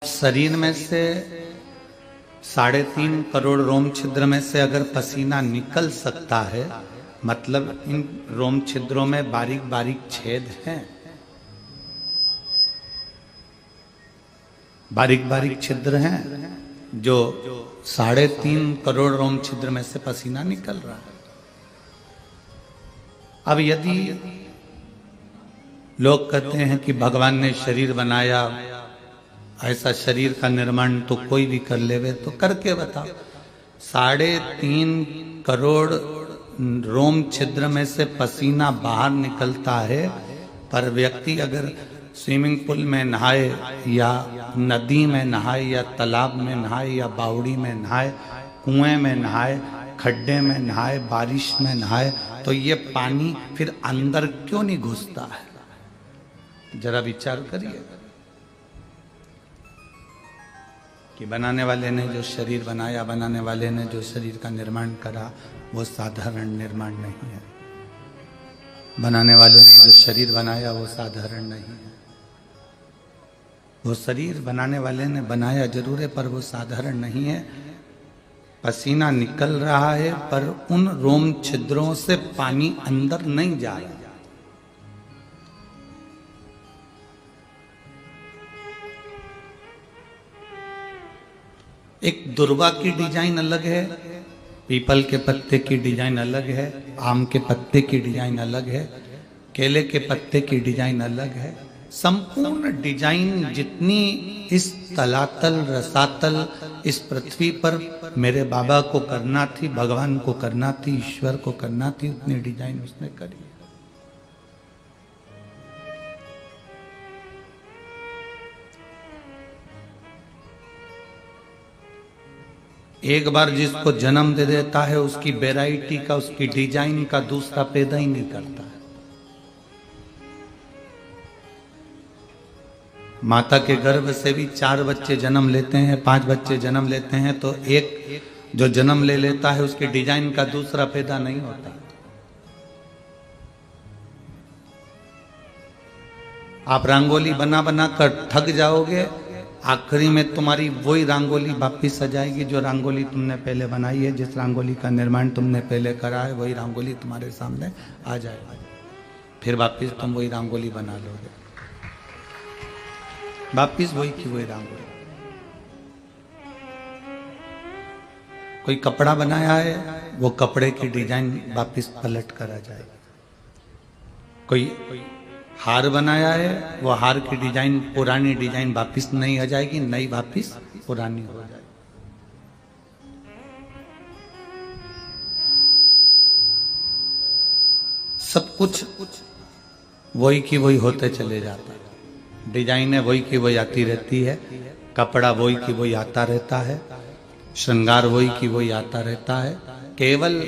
शरीर में से 3.5 करोड़ रोम छिद्र में से अगर पसीना निकल सकता है, मतलब इन रोम छिद्रों में बारीक बारीक छेद हैं, बारीक बारीक छिद्र हैं जो 3.5 करोड़ रोम छिद्र में से पसीना निकल रहा है। अब यदि लोग कहते हैं कि भगवान ने शरीर बनाया, ऐसा शरीर का निर्माण तो कोई भी कर लेवे, तो करके बताओ। 3.5 करोड़ रोम छिद्र में से पसीना बाहर निकलता है, पर व्यक्ति अगर स्विमिंग पूल में नहाए या नदी में नहाए या तालाब में नहाए या बावड़ी में नहाए, कुएं में नहाए, खड्डे में नहाए, बारिश में नहाए, तो ये पानी फिर अंदर क्यों नहीं घुसता है? जरा विचार करिए कि बनाने वाले ने जो शरीर बनाया, बनाने वाले ने जो शरीर का निर्माण करा, वो साधारण निर्माण नहीं है। बनाने वाले ने जो शरीर बनाया वो साधारण नहीं है। वो शरीर बनाने वाले ने बनाया जरूर है, पर वो साधारण नहीं है। पसीना निकल रहा है, पर उन रोम छिद्रों से पानी अंदर नहीं जा रहा। एक दुर्वा की डिजाइन अलग है, पीपल के पत्ते की डिजाइन अलग है, आम के पत्ते की डिजाइन अलग है, केले के पत्ते की डिजाइन अलग है। संपूर्ण डिजाइन जितनी इस तलातल रसातल इस पृथ्वी पर मेरे बाबा को करना थी, भगवान को करना थी, ईश्वर को करना थी, उतनी डिजाइन उसने करी। एक बार जिसको जन्म दे देता है, उसकी वैरायटी का, उसकी डिजाइन का दूसरा पैदा ही नहीं करता है। माता के गर्भ से भी 4 बच्चे जन्म लेते हैं, 5 बच्चे जन्म लेते हैं, तो एक जो जन्म ले लेता है उसकी डिजाइन का दूसरा पैदा नहीं होता। आप रंगोली बना बना कर थक जाओगे, आखिरी में तुम्हारी वही रंगोली वापिस आ जाएगी जो रंगोली तुमने पहले बनाई है। जिस रंगोली का निर्माण तुमने पहले करा है, वही रंगोली तुम्हारे सामने आ जाएगी। फिर वापिस तुम वही रंगोली बना लोगे, वापिस वही की वही रंगोली। कोई कपड़ा बनाया है, वो कपड़े की डिजाइन वापिस पलट कर आ जाएगी। कोई हार बनाया है, वो हार की डिजाइन, पुरानी डिजाइन वापिस नहीं आ जाएगी, नई वापिस पुरानी हो जाएगी। सब कुछ वही की वही होते चले जाता है। डिजाइनें वही की वही आती रहती है, कपड़ा वही की वही आता रहता है, श्रृंगार वही की वही आता रहता है। केवल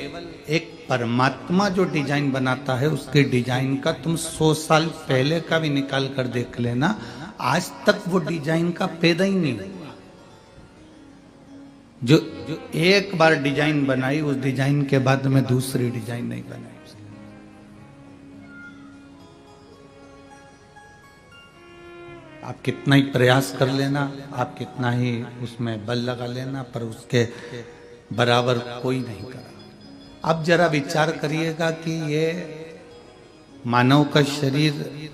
एक परमात्मा जो डिजाइन बनाता है, उसके डिजाइन का तुम 100 साल पहले का भी निकाल कर देख लेना, आज तक वो डिजाइन का पैदा ही नहीं हुआ। जो एक बार डिजाइन बनाई, उस डिजाइन के बाद में दूसरी डिजाइन नहीं बनाई। आप कितना ही प्रयास कर लेना, आप कितना ही उसमें बल लगा लेना, पर उसके बराबर कोई नहीं करा। अब जरा विचार करिएगा कि ये मानव का शरीर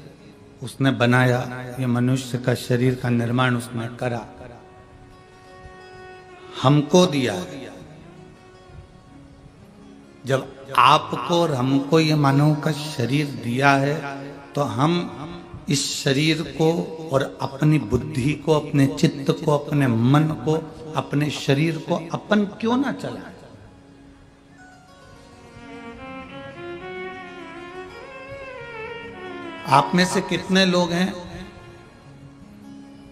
उसने बनाया, ये मनुष्य का शरीर का निर्माण उसने करा, हमको दिया। जब आपको और हमको ये मानव का शरीर दिया है, तो हम इस शरीर को और अपनी बुद्धि को, अपने चित्त को, अपने मन को, अपने शरीर को अपन क्यों ना चलाएं? आप में से कितने लोग हैं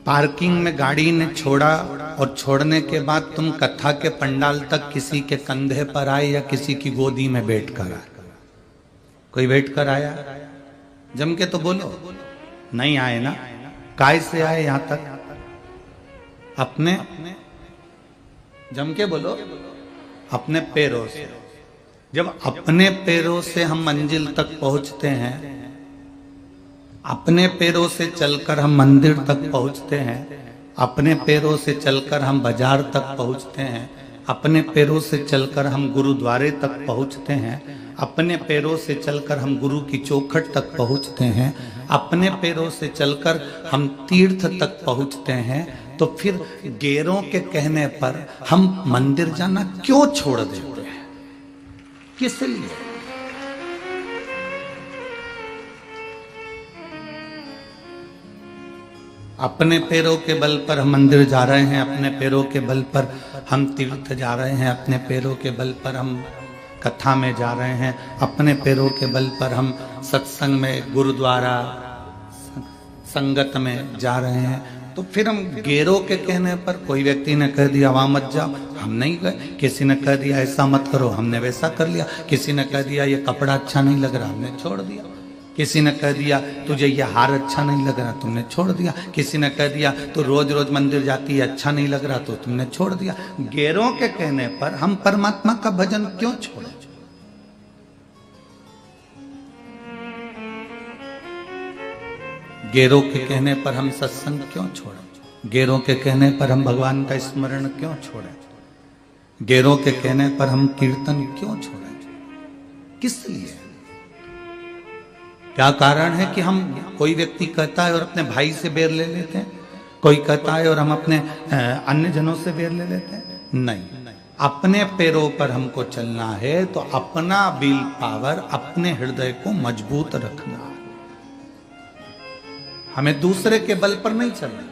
पार्किंग में गाड़ी ने छोड़ा और छोड़ने के बाद तुम कथा के पंडाल तक किसी के कंधे पर आए या किसी की गोदी में बैठ कर आए? कोई बैठ कर आया? जम के तो बोलो। नहीं आए ना? काय से आए यहां तक? अपने, जम के बोलो, अपने पैरों से। जब अपने पैरों से हम मंजिल तक पहुंचते हैं, अपने पैरों से चलकर हम मंदिर तक पहुंचते हैं, अपने पैरों से चलकर हम बाजार तक पहुंचते हैं, अपने पैरों से चलकर हम गुरुद्वारे तक पहुंचते हैं, अपने पैरों से चलकर हम गुरु की चौखट तक पहुंचते हैं, अपने पैरों से चलकर हम तीर्थ तक पहुंचते हैं, तो फिर गैरों के कहने पर हम मंदिर जाना क्यों छोड़ देते हैं? किस लिए? अपने पैरों के बल पर हम मंदिर जा रहे हैं, अपने पैरों के बल पर हम तीर्थ जा रहे हैं, अपने पैरों के बल पर हम कथा में जा रहे हैं, अपने पैरों के बल पर हम सत्संग में, गुरुद्वारा, संगत में जा रहे हैं। तो फिर हम गैरों के कहने पर, कोई व्यक्ति ने कह दिया वहां मत जाओ, हम नहीं गए। किसी ने कह दिया ऐसा मत करो, हमने वैसा कर लिया। किसी ने कह दिया ये कपड़ा अच्छा नहीं लग रहा, हमने छोड़ दिया। किसी ने कह दिया तुझे ये हार अच्छा नहीं लग रहा, तुमने छोड़ दिया। किसी ने कह दिया तो रोज रोज मंदिर जाती है, अच्छा नहीं लग रहा, तो तुमने छोड़ दिया। गैरों के कहने पर हम परमात्मा का भजन क्यों छोड़े? गैरों के कहने पर हम सत्संग क्यों छोड़े? गैरों के कहने पर हम भगवान का स्मरण क्यों छोड़े? गैरों के कहने पर हम कीर्तन क्यों छोड़े? किस लिए? क्या कारण है कि हम, कोई व्यक्ति कहता है और अपने भाई से बैर ले लेते हैं, कोई कहता है और हम अपने अन्य जनों से बैर ले लेते हैं? नहीं, अपने पैरों पर हमको चलना है तो अपना विल पावर, अपने हृदय को मजबूत रखना है। हमें दूसरे के बल पर नहीं चलना।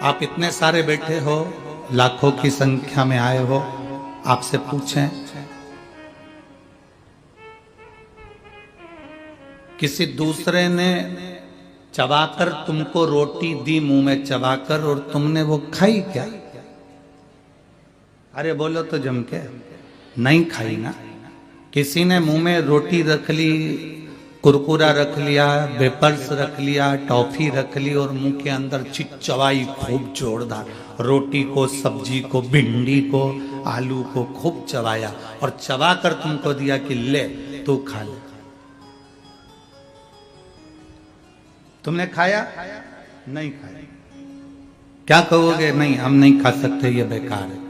आप इतने सारे बैठे हो, लाखों की संख्या में आए हो, आपसे पूछें किसी दूसरे ने चबाकर तुमको रोटी दी, मुंह में चबाकर, और तुमने वो खाई क्या? अरे बोलो तो जम के, नहीं खाई ना। किसी ने मुंह में रोटी रख ली, कुरकुरा रख लिया, वेपर्स रख लिया, टॉफी रख ली और मुंह के अंदर चबाई खूब जोरदार, रोटी को, सब्जी को, भिंडी को, आलू को खूब चबाया और चबा कर तुमको दिया कि ले तू खा ले। तुमने खाया? नहीं खाया। क्या कहोगे? नहीं, हम नहीं खा सकते, ये बेकार है,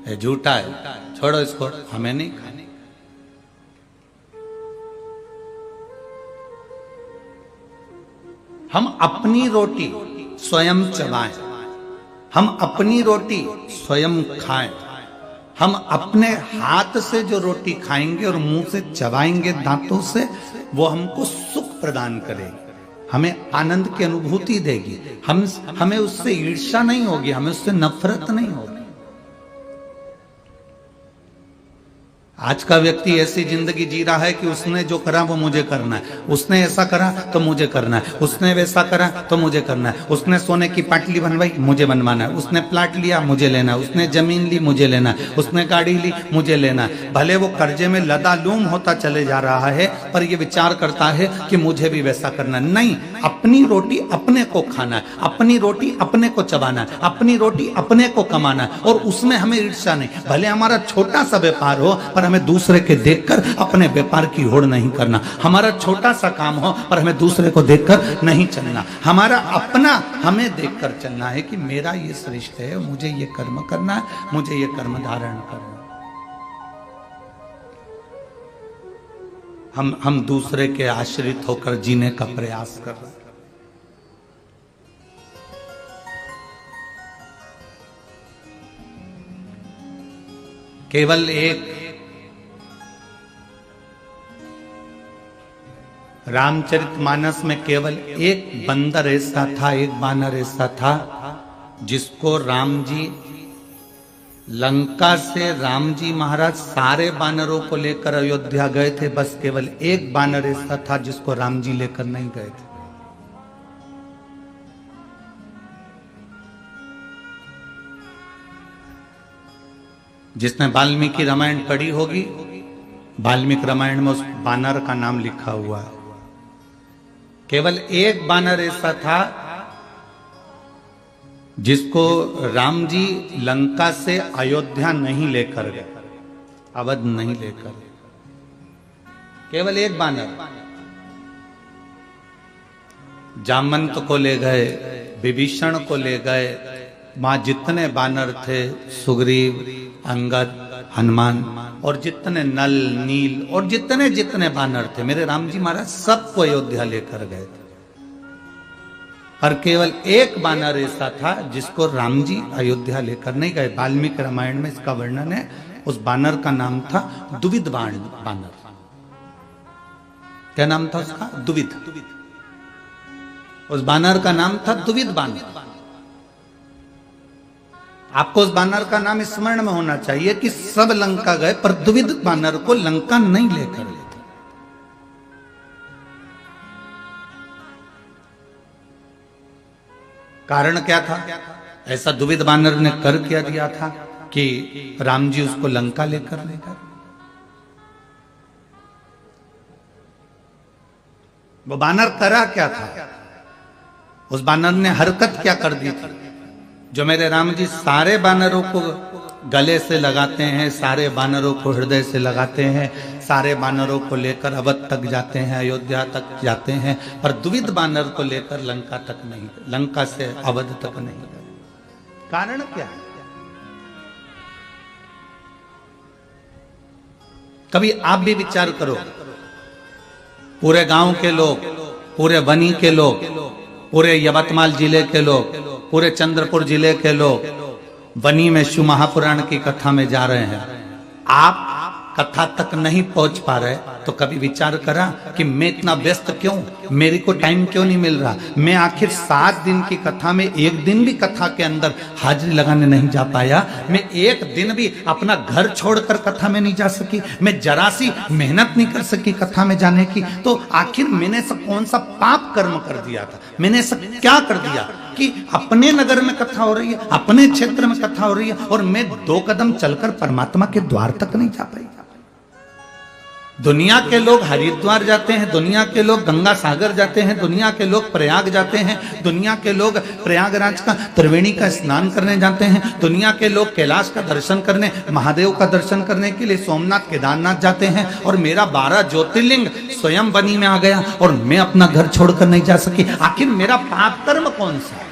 ये झूठा है, छोड़ो इसको, हमें नहीं खानी। हम अपनी रोटी स्वयं चबाएं, हम अपनी रोटी स्वयं खाएं, हम अपने हाथ से जो रोटी खाएंगे और मुंह से चबाएंगे दांतों से, वो हमको सुख प्रदान करेगी, हमें आनंद की अनुभूति देगी। हमें उससे ईर्ष्या नहीं होगी, हमें उससे नफरत नहीं होगी। आज का व्यक्ति ऐसी जिंदगी जी रहा है कि उसने जो करा वो मुझे करना है, उसने ऐसा करा तो मुझे करना है, उसने वैसा करा तो मुझे करना है, उसने सोने की पाटली बनवाई मुझे बनवाना है, उसने प्लाट लिया मुझे लेना है, उसने जमीन ली मुझे लेना है, उसने गाड़ी ली मुझे लेना है। भले वो कर्जे में लदालूम होता चले जा रहा है, पर ये विचार करता है कि मुझे भी वैसा करना है। नहीं, अपनी रोटी अपने को खाना है, अपनी रोटी अपने को चबाना है, अपनी रोटी अपने को कमाना है, और उसमें हमें ईर्ष्या नहीं। भले हमारा छोटा सा व्यापार हो, पर हमें दूसरे के देखकर अपने व्यापार की होड़ नहीं करना। हमारा छोटा सा काम हो, पर हमें दूसरे को देखकर नहीं चलना। हमारा अपना हमें देखकर चलना है कि मेरा ये श्रेष्ठ है, मुझे ये कर्म करना है, मुझे ये कर्म धारण करना है। हम दूसरे के आश्रित होकर जीने का प्रयास कर रहे हैं। केवल एक रामचरितमानस में केवल एक बंदर ऐसा था, एक बानर ऐसा था जिसको राम जी, लंका से राम जी महाराज सारे बानरों को लेकर अयोध्या गए थे, बस केवल एक बानर ऐसा था जिसको राम जी लेकर नहीं गए थे। जिसने वाल्मीकि रामायण पढ़ी होगी, वाल्मीकि रामायण में उस बानर का नाम लिखा हुआ है। केवल एक बानर ऐसा था जिसको राम जी लंका से अयोध्या नहीं लेकर गए, अवध नहीं लेकर। केवल एक बानर। जामवंत को ले गए, विभीषण को ले गए, वहां जितने बानर थे, सुग्रीव, अंगद, हनुमान और जितने नल, नील और जितने जितने बानर थे, मेरे राम जी महाराज सबको अयोध्या लेकर गए थे। पर केवल एक बानर ऐसा था जिसको राम जी अयोध्या लेकर नहीं गए। वाल्मीकि रामायण में इसका वर्णन है। उस बानर का नाम था दुविध बानर। क्या नाम था उसका? दुविध। उस बानर का नाम था दुविध बानर। आपको उस बानर का नाम स्मरण में होना चाहिए कि सब लंका गए पर दुविध बानर को लंका नहीं लेकर गए थे। कारण क्या था? ऐसा दुविध बानर ने कर क्या दिया था कि राम जी उसको लंका लेकर ले गए। वो बानर करा क्या था? उस बानर ने हरकत क्या कर दी थी? जो मेरे राम जी सारे बानरों को गले से लगाते हैं, सारे बानरों को हृदय से लगाते हैं, सारे बानरों को लेकर अवध तक जाते हैं, अयोध्या तक जाते हैं, पर दुविध बानर को लेकर लंका तक नहीं, लंका से अवध तक नहीं। कारण क्या है? कभी आप भी विचार करो। पूरे गांव के लोग, पूरे बनी के लोग, पूरे यवतमाल जिले के लोग, पूरे चंद्रपुर जिले के लोग बनी में शिव महापुराण की कथा में जा रहे हैं। आप कथा तक नहीं पहुंच पा रहे, तो कभी विचार करा कि मैं इतना व्यस्त क्यों, मेरे को टाइम क्यों नहीं मिल रहा? मैं आखिर 7 दिन की कथा में एक दिन भी कथा के अंदर हाजिरी लगाने नहीं जा पाया। मैं एक दिन भी अपना घर छोड़कर कथा में नहीं जा सकी। मैं जरा सी मेहनत नहीं कर सकी कथा में जाने की। तो आखिर मैंने सब कौन सा पाप कर्म कर दिया था? मैंने सब क्या कर दिया कि अपने नगर में कथा हो रही है, अपने क्षेत्र में कथा हो रही है, और मैं 2 कदम चलकर परमात्मा के द्वार तक नहीं जा पाई। दुनिया के लोग हरिद्वार जाते हैं, दुनिया के लोग गंगा सागर जाते हैं, दुनिया के लोग प्रयाग जाते हैं, दुनिया के लोग प्रयागराज का त्रिवेणी का स्नान करने जाते हैं, दुनिया के लोग कैलाश का दर्शन करने, महादेव का दर्शन करने के लिए सोमनाथ, केदारनाथ जाते हैं, और मेरा 12 ज्योतिर्लिंग स्वयं बनी में आ गया और मैं अपना घर छोड़कर नहीं जा सकी। आखिर मेरा पाप कर्म कौन सा है?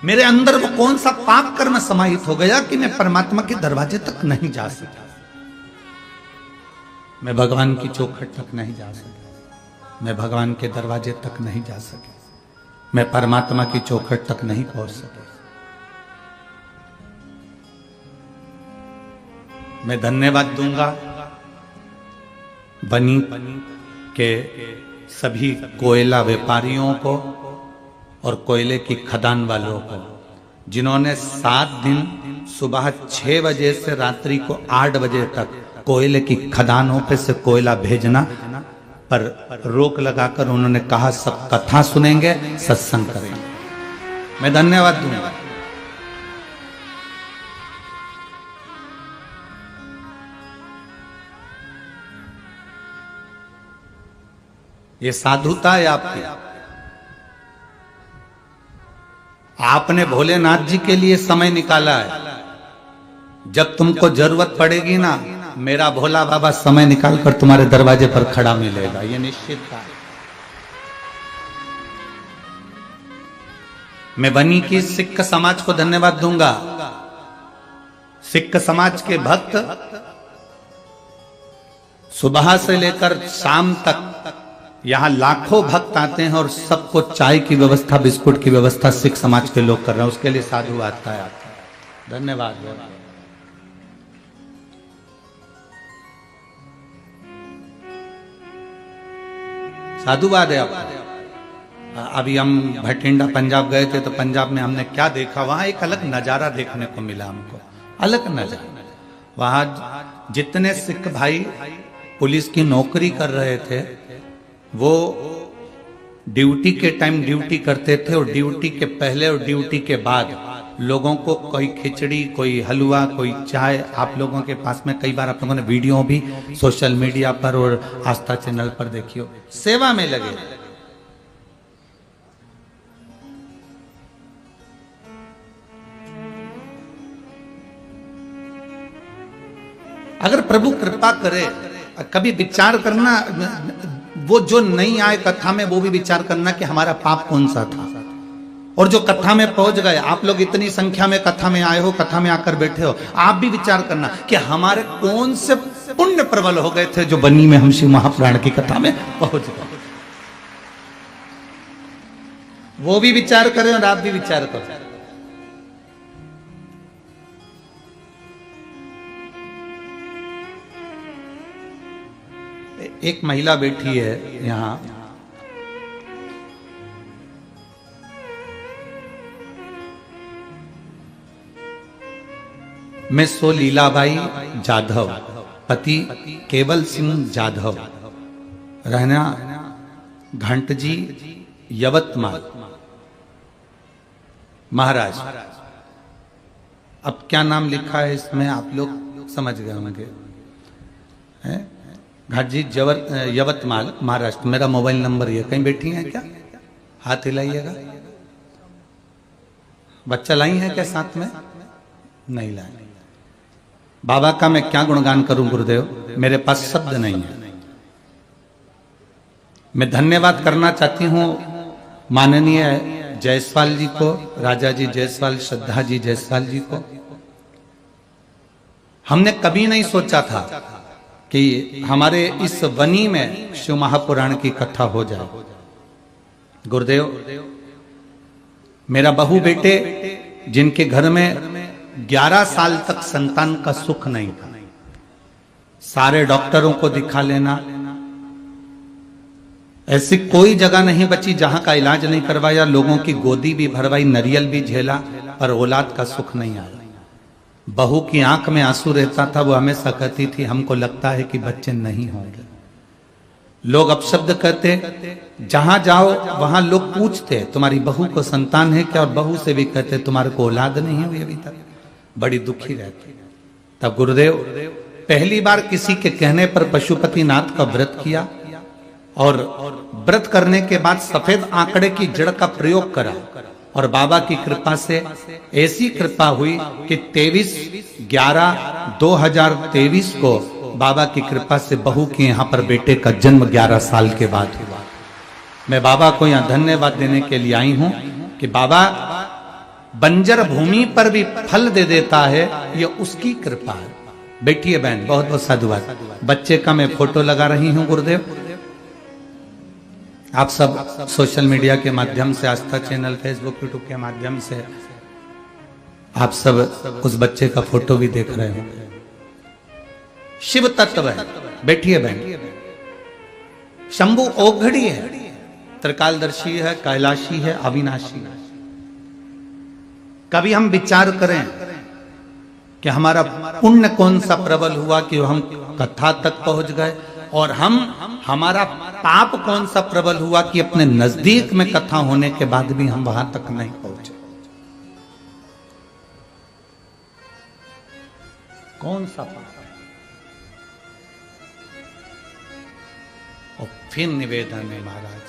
मेरे अंदर वो कौन सा पाप कर्म समाहित हो गया कि मैं परमात्मा के दरवाजे तक नहीं जा सका, मैं भगवान की चौखट तक नहीं जा सका, मैं भगवान के दरवाजे तक नहीं जा सके, मैं परमात्मा की चौखट तक नहीं पहुंच सके। मैं धन्यवाद दूंगा बनी के सभी कोयला व्यापारियों को और कोयले की खदान वालों को, जिन्होंने 7 दिन सुबह 6 बजे से रात्रि को 8 बजे तक कोयले की खदानों पे से कोयला भेजना पर रोक लगाकर उन्होंने कहा सब कथा सुनेंगे, सत्संग करेंगे। मैं धन्यवाद दूंगा। ये साधुता है आपकी। आपने भोलेनाथ जी के लिए समय निकाला है। जब तुमको जरूरत पड़ेगी ना, मेरा भोला बाबा समय निकालकर तुम्हारे दरवाजे पर खड़ा मिलेगा, ये निश्चित है। मैं बनी की सिख समाज को धन्यवाद दूंगा। सिख समाज के भक्त सुबह से लेकर शाम तक यहां लाखों भक्त आते हैं और सबको चाय की व्यवस्था, बिस्कुट की व्यवस्था सिख समाज के लोग कर रहे हैं। उसके लिए साधुवाद का है। धन्यवाद। साधुवाद है आपको। अभी हम भटिंडा पंजाब गए थे, तो पंजाब में हमने क्या देखा, वहां एक अलग नजारा देखने को मिला हमको, अलग नजारा। वहां जितने सिख भाई पुलिस की नौकरी कर रहे थे, वो ड्यूटी के टाइम ड्यूटी करते थे, और ड्यूटी के पहले और ड्यूटी के बाद लोगों को कोई खिचड़ी, कोई हलवा, कोई चाय, आप लोगों के पास में कई बार आप लोगों ने वीडियो भी सोशल मीडिया पर और आस्था चैनल पर देखियो, सेवा में लगे। अगर प्रभु कृपा करे, कभी विचार करना, वो जो नहीं आए कथा में वो भी विचार करना कि हमारा पाप कौन सा था, और जो कथा में पहुंच गए, आप लोग इतनी संख्या में कथा में आए हो, कथा में आकर बैठे हो, आप भी विचार करना कि हमारे कौन से पुण्य प्रबल हो गए थे जो बनी में हम शिव महापुराण की कथा में पहुंच गए। वो भी विचार करें और आप भी विचार करें। एक महिला बैठी है यहां, मैं सो लीलाबाई जाधव, पति केवल सिंह जाधव, रहना घंटजी, यवतमाल, महाराष्ट्र। अब क्या नाम लिखा है इसमें आप लोग समझ गए होंगे। घाटजी यवतमाल, महाराष्ट्र। मेरा मोबाइल नंबर ये, कहीं बैठी हैं क्या? हाथ हिलाइएगा। बच्चा लाई है क्या साथ में? नहीं लाई। बाबा का मैं क्या गुणगान करूं गुरुदेव, मेरे पास शब्द नहीं है। मैं धन्यवाद करना चाहती हूं माननीय जायसवाल जी को, राजा जी जायसवाल, श्रद्धा जी जायसवाल जी को। हमने कभी नहीं सोचा था कि हमारे इस वनी में शिव महापुराण की कथा हो जाए। गुरुदेव, मेरा बहू बेटे जिनके घर में 11 साल तक संतान का सुख नहीं था, सारे डॉक्टरों को दिखा लेना, ऐसी कोई जगह नहीं बची जहां का इलाज नहीं करवाया, लोगों की गोदी भी भरवाई, नरियल भी झेला, पर औलाद का सुख नहीं आया। बहू की आंख में आंसू रहता था, वो हमेशा कहती थी हमको लगता है कि बच्चे नहीं होंगे। लोग अपशब्द कहते, जहां जाओ वहां लोग पूछते तुम्हारी बहू को संतान है क्या, और बहू से भी कहते तुम्हारे को औलाद नहीं हुई अभी तक। बड़ी दुखी रहती। तब गुरुदेव पहली बार किसी के कहने पर पशुपतिनाथ का व्रत किया, और व्रत करने के बाद सफेद आंकड़े की जड़ का प्रयोग करा, और बाबा की कृपा से ऐसी कृपा हुई कि 23/11/2023 को बाबा की कृपा से बहू के यहाँ पर बेटे का जन्म 11 साल के बाद हुआ। मैं बाबा को यहाँ धन्यवाद देने के लिए आई हूं कि बाबा बंजर भूमि पर भी फल दे देता है, ये उसकी कृपा है। बैठिए बहन, बहुत बहुत साधुवाद। बच्चे का मैं फोटो लगा रही हूं गुरुदेव। आप सब सोशल मीडिया के माध्यम से, आस्था चैनल, फेसबुक, यूट्यूब के माध्यम से आप सब उस बच्चे का फोटो भी देख रहे हो। शिव तत्व है। बैठिए बहन। शंभु ओघड़ी है, त्रिकालदर्शी है, कैलाशी है, अविनाशी है। कभी हम विचार करें कि हमारा पुण्य कौन सा प्रबल हुआ कि हम कथा तक पहुंच गए, और हमारा पाप कौन सा प्रबल हुआ कि अपने नजदीक में कथा होने के बाद भी हम वहां तक नहीं पहुंचे। कौन सा पाप है? और फिर निवेदन है महाराज,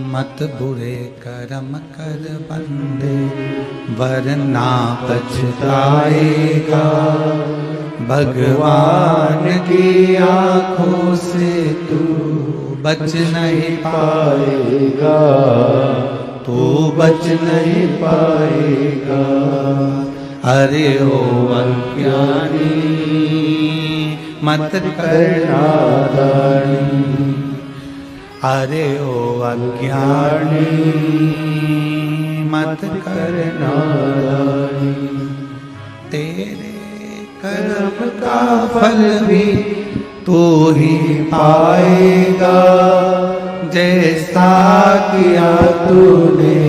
मत बुरे कर्म कर बंदे, वरना पछताएगा। भगवान की आंखों से तू बच नहीं पाएगा, तू बच नहीं पाएगा। अरे ओ अज्ञानी मत करना दानी, अरे ओ अज्ञानी मत करना दानी। तेरे कर्म का फल भी तू ही पाएगा, जैसा किया तूने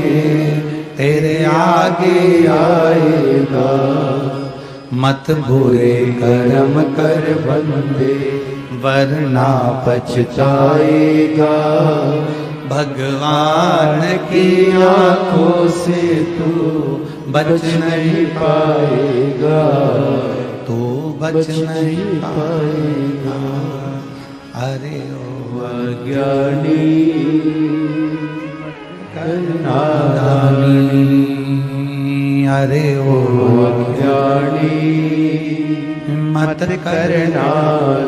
तेरे आगे आएगा। मत बुरे कर्म कर बंदे, वरना पछताएगा। भगवान की आंखों से तू बच नहीं पाएगा, तू बच नहीं पाएगा। अरे ओ अज्ञानी नादानी, अरे ओ अज्ञानी मत करना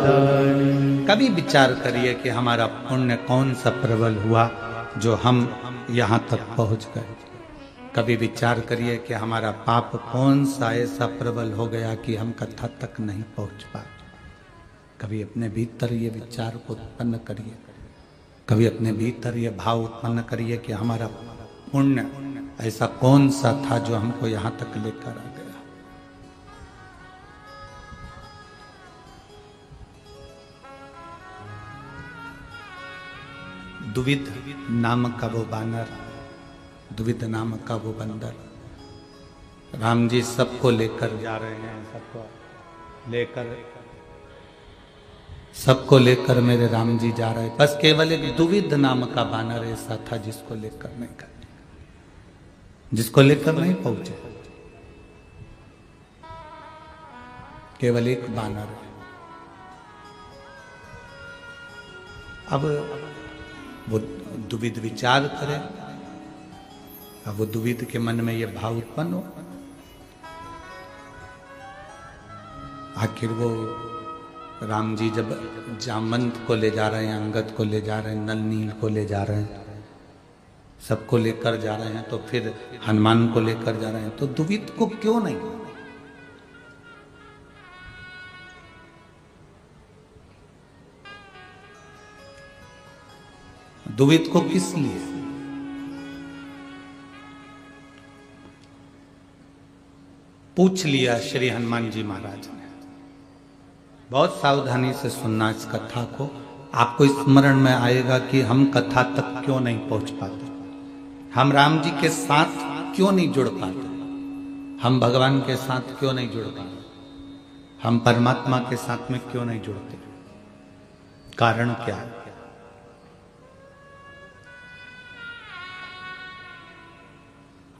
दान। कभी विचार करिए कि हमारा पुण्य कौन सा प्रबल हुआ जो हम यहाँ तक पहुँच गए। कभी विचार करिए कि हमारा पाप कौन सा ऐसा प्रबल हो गया कि हम कथा तक नहीं पहुँच पाए। कभी अपने भीतर ये विचार को उत्पन्न करिए, कभी अपने भीतर ये भाव उत्पन्न करिए कि हमारा पुण्य ऐसा कौन सा था जो हमको यहाँ तक लेकर आ गया। दुविध नाम का वो बानर, दुविध नाम का वो बंदर, राम जी सबको लेकर जा रहे हैं, सबको लेकर मेरे राम जी जा रहे हैं। बस केवल एक दुविध नाम का बानर ऐसा था जिसको लेकर नहीं गए, जिसको लेकर नहीं पहुंचे। केवल एक बानर है। अब वो दुविध विचार करे, अब वो दुविध के मन में ये भाव उत्पन्न हो, आखिर वो राम जी जब जामवंत को ले जा रहे हैं, अंगद को ले जा रहे हैं, नल नील को ले जा रहे हैं, सबको लेकर जा रहे हैं, तो फिर हनुमान को लेकर जा रहे हैं, तो दुविध को क्यों नहीं? दुविध को किस लिए? पूछ लिया श्री हनुमान जी महाराज ने। बहुत सावधानी से सुनना इस कथा को, आपको स्मरण में आएगा कि हम कथा तक क्यों नहीं पहुंच पाते, हम राम जी के साथ क्यों नहीं जुड़ पाते, हम भगवान के साथ क्यों नहीं जुड़ पाते, हम परमात्मा के साथ में क्यों नहीं जुड़ते। कारण क्या है?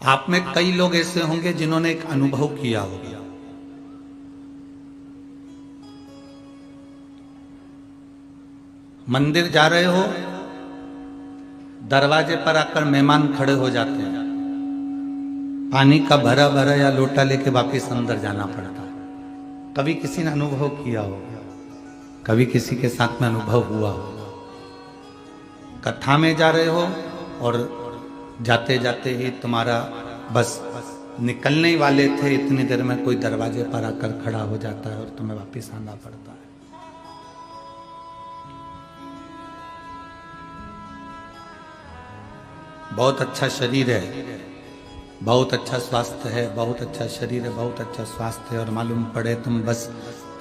आप में कई लोग ऐसे होंगे जिन्होंने एक अनुभव किया होगा। मंदिर जा रहे हो, दरवाजे पर आकर मेहमान खड़े हो जाते हैं, पानी का भरा भरा या लोटा लेके वापस अंदर जाना पड़ता है। कभी किसी ने अनुभव किया होगा, कभी किसी के साथ में अनुभव हुआ होगा। कथा में जा रहे हो और जाते जाते ही तुम्हारा बस निकलने वाले थे, इतनी देर में कोई दरवाजे पर आकर खड़ा हो जाता है और तुम्हें वापस आना पड़ता है। बहुत अच्छा शरीर है, बहुत अच्छा स्वास्थ्य है, बहुत अच्छा शरीर है, बहुत अच्छा स्वास्थ्य है, और मालूम पड़े तुम बस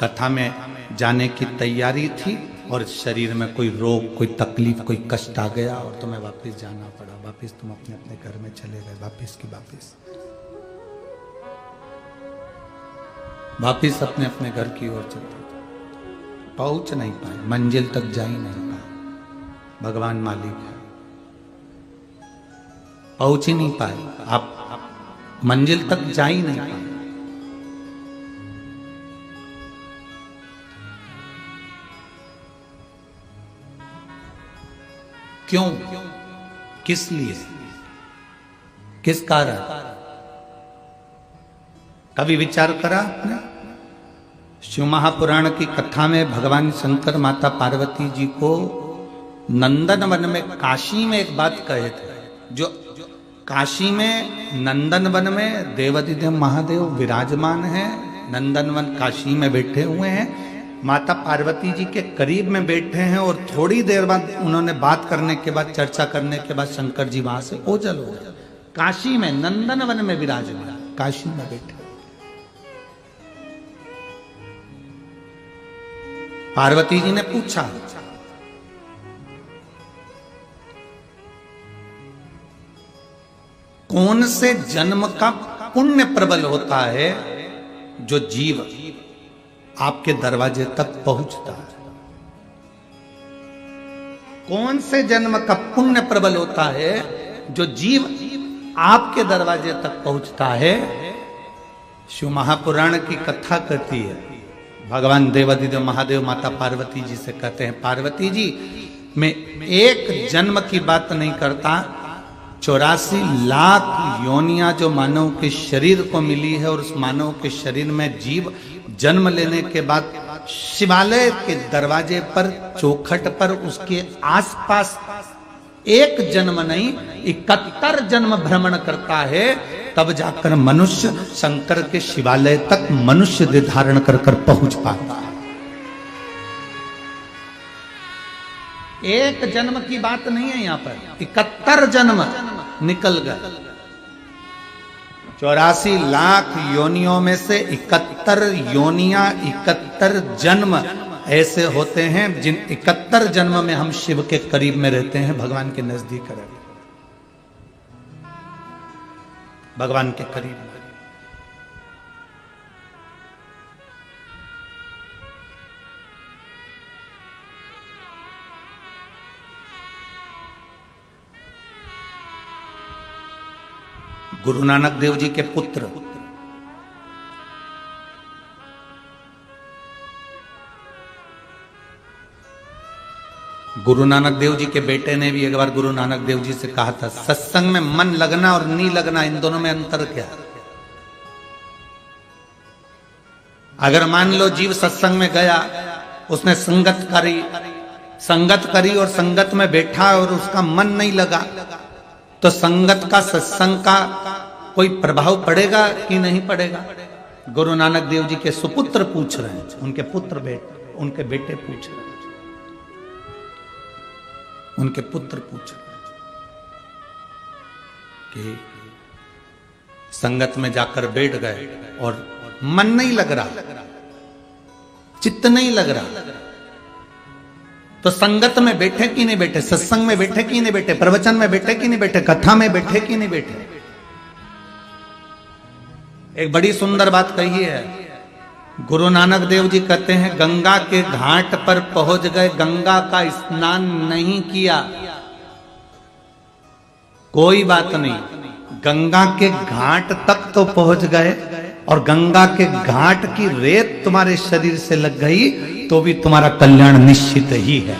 कथा में जाने की तैयारी थी और शरीर में कोई रोग, कोई तकलीफ, कोई कष्ट आ गया और तुम्हें वापस जाना पड़ा, वापस तुम अपने अपने घर में चले गए, वापस अपने अपने घर की ओर चलते, पहुंच नहीं पाए, मंजिल तक जा ही नहीं पाए। भगवान मालिक है, पहुंच ही नहीं पाए, आप मंजिल तक जा ही नहीं पाए। क्यों? किस लिए? किस कारण? कभी विचार करा आपने? शिव महापुराण की कथा में भगवान शंकर माता पार्वती जी को नंदन वन में, काशी में एक बात कहे थे, जो काशी में नंदन वन में देवाधिदेव महादेव विराजमान हैं, नंदन वन काशी में बैठे हुए हैं, माता पार्वती जी के करीब में बैठे हैं, और थोड़ी देर बाद उन्होंने बात करने के बाद, चर्चा करने के बाद शंकर जी वहां से ओझल हो गए। काशी में, नंदन वन में विराजमान, काशी में बैठे। पार्वती जी ने पूछा, कौन से जन्म का पुण्य प्रबल होता है जो जीव आपके दरवाजे तक पहुंचता है? कौन से जन्म का पुण्य प्रबल होता है जो जीव आपके दरवाजे तक पहुंचता है? शिव महापुराण की कथा कहती है, भगवान देवाधिदेव महादेव माता पार्वती जी से कहते हैं, पार्वती जी मैं एक जन्म की बात नहीं करता, 84 लाख योनियां जो मानव के शरीर को मिली है, और उस मानव के शरीर में जीव जन्म लेने के बाद शिवालय के दरवाजे पर, चौखट पर, उसके आसपास एक जन्म नहीं 71 जन्म भ्रमण करता है, तब जाकर मनुष्य शंकर के शिवालय तक मनुष्य देह धारण कर कर पहुंच पाता है। एक जन्म की बात नहीं है, यहां पर 71 जन्म निकल गए। 84 लाख योनियों में से 71 योनियां, 71 जन्म ऐसे होते हैं जिन 71 जन्म में हम शिव के करीब में रहते हैं, भगवान के नजदीक रहते हैं, भगवान के करीब में। गुरु नानक देव जी के पुत्र गुरु नानक देव जी के बेटे ने भी एक बार गुरु नानक देव जी से कहा था, सत्संग में मन लगना और नहीं लगना, इन दोनों में अंतर क्या? अगर मान लो जीव सत्संग में गया, उसने संगत करी और संगत में बैठा और उसका मन नहीं लगा, तो संगत का, सत्संग का कोई प्रभाव पड़ेगा कि नहीं पड़ेगा? गुरु नानक देव जी के सुपुत्र पूछ रहे हैं, उनके बेटे पूछ रहे हैं, उनके पुत्र पूछ रहे कि संगत में जाकर बैठ गए और मन नहीं लग रहा, चित्त नहीं लग रहा, तो संगत में बैठे कि नहीं बैठे, सत्संग में बैठे कि नहीं बैठे, प्रवचन में बैठे कि नहीं बैठे, कथा में बैठे कि नहीं बैठे? एक बड़ी सुंदर बात कही है गुरु नानक देव जी, कहते हैं गंगा के घाट पर पहुंच गए, गंगा का स्नान नहीं किया, कोई बात नहीं, गंगा के घाट तक तो पहुंच गए, और गंगा के घाट की रेत तुम्हारे शरीर से लग गई तो भी तुम्हारा कल्याण निश्चित ही है।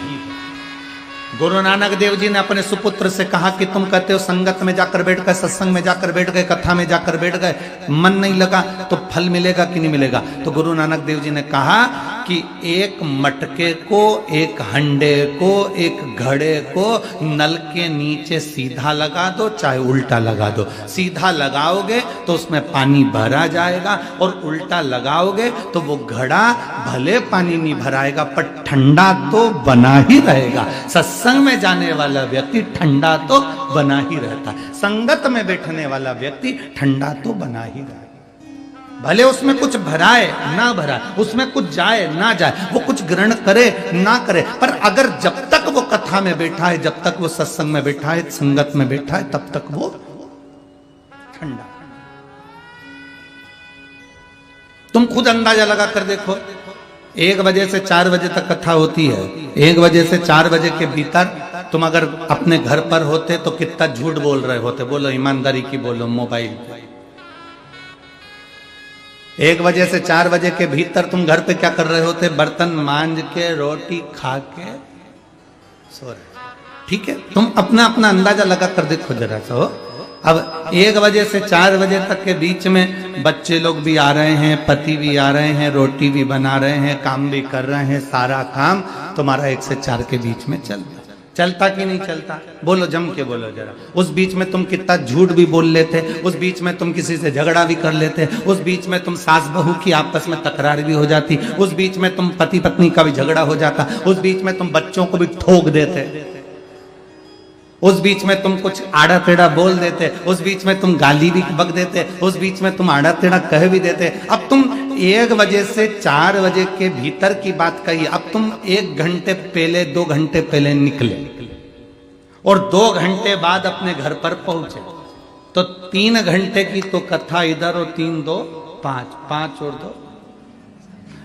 गुरु नानक देव जी ने अपने सुपुत्र से कहा कि तुम कहते हो संगत में जाकर बैठ गए, सत्संग में जाकर बैठ गए, कथा में जाकर बैठ गए, मन नहीं लगा, तो फल मिलेगा कि नहीं मिलेगा? तो गुरु नानक देव जी ने कहा कि एक मटके को, एक हंडे को, एक घड़े को नल के नीचे सीधा लगा दो, चाहे उल्टा लगा दो। सीधा लगाओगे तो उसमें पानी भरा जाएगा, और उल्टा लगाओगे तो वो घड़ा भले पानी नहीं भराएगा पर ठंडा तो बना ही रहेगा। सत्संग में जाने वाला व्यक्ति ठंडा तो बना ही रहता है, संगत में बैठने वाला व्यक्ति ठंडा तो बना ही रहता है। भले उसमें कुछ भराए ना भराए, उसमें कुछ जाए ना जाए, वो कुछ ग्रहण करे ना करे, पर अगर जब तक वो कथा में बैठा है, जब तक वो सत्संग में बैठा है, संगत में बैठा है, तब तक वो ठंडा। तुम खुद अंदाजा लगा कर देखो, 1 बजे से 4 बजे तक कथा होती है, 1 बजे से 4 बजे के भीतर तुम अगर अपने घर पर होते तो कितना झूठ बोल रहे होते? बोलो, ईमानदारी की बोलो। मोबाइल 1 बजे से 4 बजे के भीतर तुम घर पे क्या कर रहे होते? बर्तन मांज के, रोटी खा के सो रहे। ठीक है, तुम अपना अपना अंदाजा लगा कर देखो जरा सा। अब 1 बजे से 4 बजे तक के बीच में बच्चे लोग भी आ रहे हैं, पति भी आ रहे हैं, रोटी भी बना रहे हैं, काम भी कर रहे हैं, सारा काम तुम्हारा 1 से 4 के बीच में चलता कि नहीं चलता? बोलो, जम के बोलो जरा। उस बीच में तुम कितना झूठ भी बोल लेते, उस बीच में तुम किसी से झगड़ा भी कर लेते, उस बीच में तुम सास बहू की आपस में तकरार भी हो जाती, उस बीच में तुम पति पत्नी का भी झगड़ा हो जाता, उस बीच में तुम बच्चों को भी ठोक देते, उस बीच में तुम कुछ आड़ा टेढ़ा बोल देते, उस बीच में तुम गाली भी बक देते, उस बीच में तुम आड़ा टेढ़ा कह भी देते। अब तुम 1 बजे से 4 बजे के भीतर की बात कही, अब तुम 1 घंटे पहले, 2 घंटे पहले निकले और 2 घंटे बाद अपने घर पर पहुंचे, तो 3 घंटे की तो कथा इधर, और 3 2 5, 5 और 2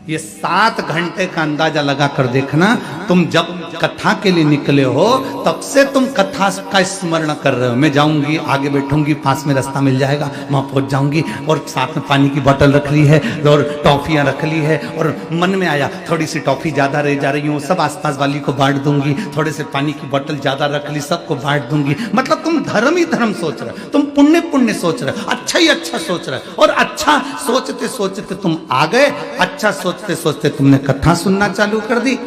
ये 7 घंटे का अंदाजा लगा कर देखना, तुम जब कथा के लिए निकले हो तब से तुम कथा का स्मरण कर रहे हो। मैं जाऊंगी, आगे बैठूंगी, पास में रास्ता मिल जाएगा, वहां पहुंच जाऊंगी, और साथ में पानी की बोतल रख ली है और टॉफियां रख ली है, और मन में आया थोड़ी सी टॉफी ज्यादा रह जा रही हूँ, सब आसपास वाली को बांट दूंगी, थोड़े से पानी की बोतल ज्यादा रख ली, सबको बांट दूंगी। मतलब तुम धर्म ही धर्म सोच रहे हो, तुम पुण्य पुण्य सोच रहे हो, अच्छा ही अच्छा सोच रहे हो, और अच्छा सोचते सोचते तुम आ गए, अच्छा सोचते सोचते तुमने कथा सुनना चालू कर दी,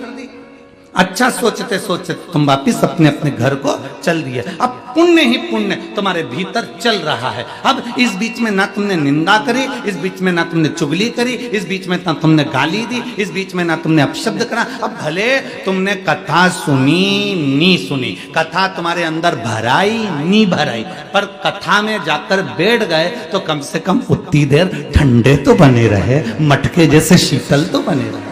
अच्छा सोचते सोचते तुम वापिस अपने अपने घर को चल दिए। अब पुण्य ही पुण्य तुम्हारे भीतर चल रहा है। अब इस बीच में ना तुमने निंदा करी, इस बीच में ना तुमने चुगली करी, इस बीच में ना तुमने गाली दी, इस बीच में ना तुमने अपशब्द करा। अब भले तुमने कथा सुनी नी सुनी, कथा तुम्हारे अंदर भराई नी भराई, पर कथा में जाकर बैठ गए तो कम से कम उतनी देर ठंडे तो बने रहे, मटके जैसे शीतल तो बने रहे।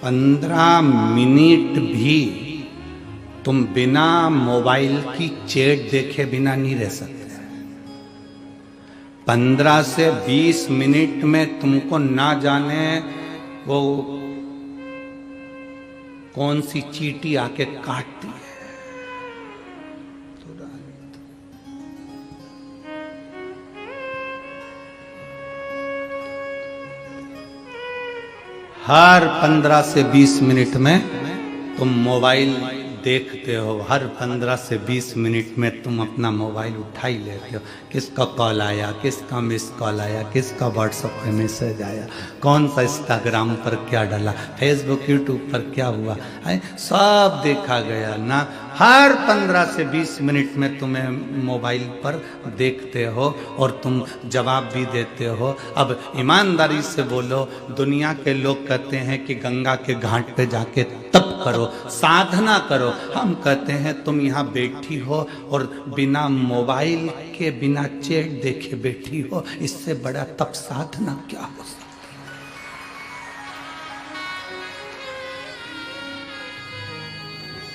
पंद्रह मिनट भी तुम बिना मोबाइल की चैट देखे बिना नहीं रह सकते। 15 से 20 मिनट में तुमको ना जाने वो कौन सी चींटी आके काटती है। हर 15 से 20 मिनट में तुम मोबाइल देखते हो, हर 15 से 20 मिनट में तुम अपना मोबाइल उठा ही लेते हो। किसका कॉल आया, किसका मिस कॉल आया, किसका व्हाट्सएप पे मैसेज आया, कौन सा इंस्टाग्राम पर क्या डाला, फेसबुक यूट्यूब पर क्या हुआ है, सब देखा गया ना। हर 15 से 20 मिनट में तुम्हें मोबाइल पर देखते हो और तुम जवाब भी देते हो। अब ईमानदारी से बोलो, दुनिया के लोग कहते हैं कि गंगा के घाट पे जाके तप करो, साधना करो, हम कहते हैं तुम यहाँ बैठी हो और बिना मोबाइल के बिना चैट देखे बैठी हो, इससे बड़ा तप साधना क्या हो सकता।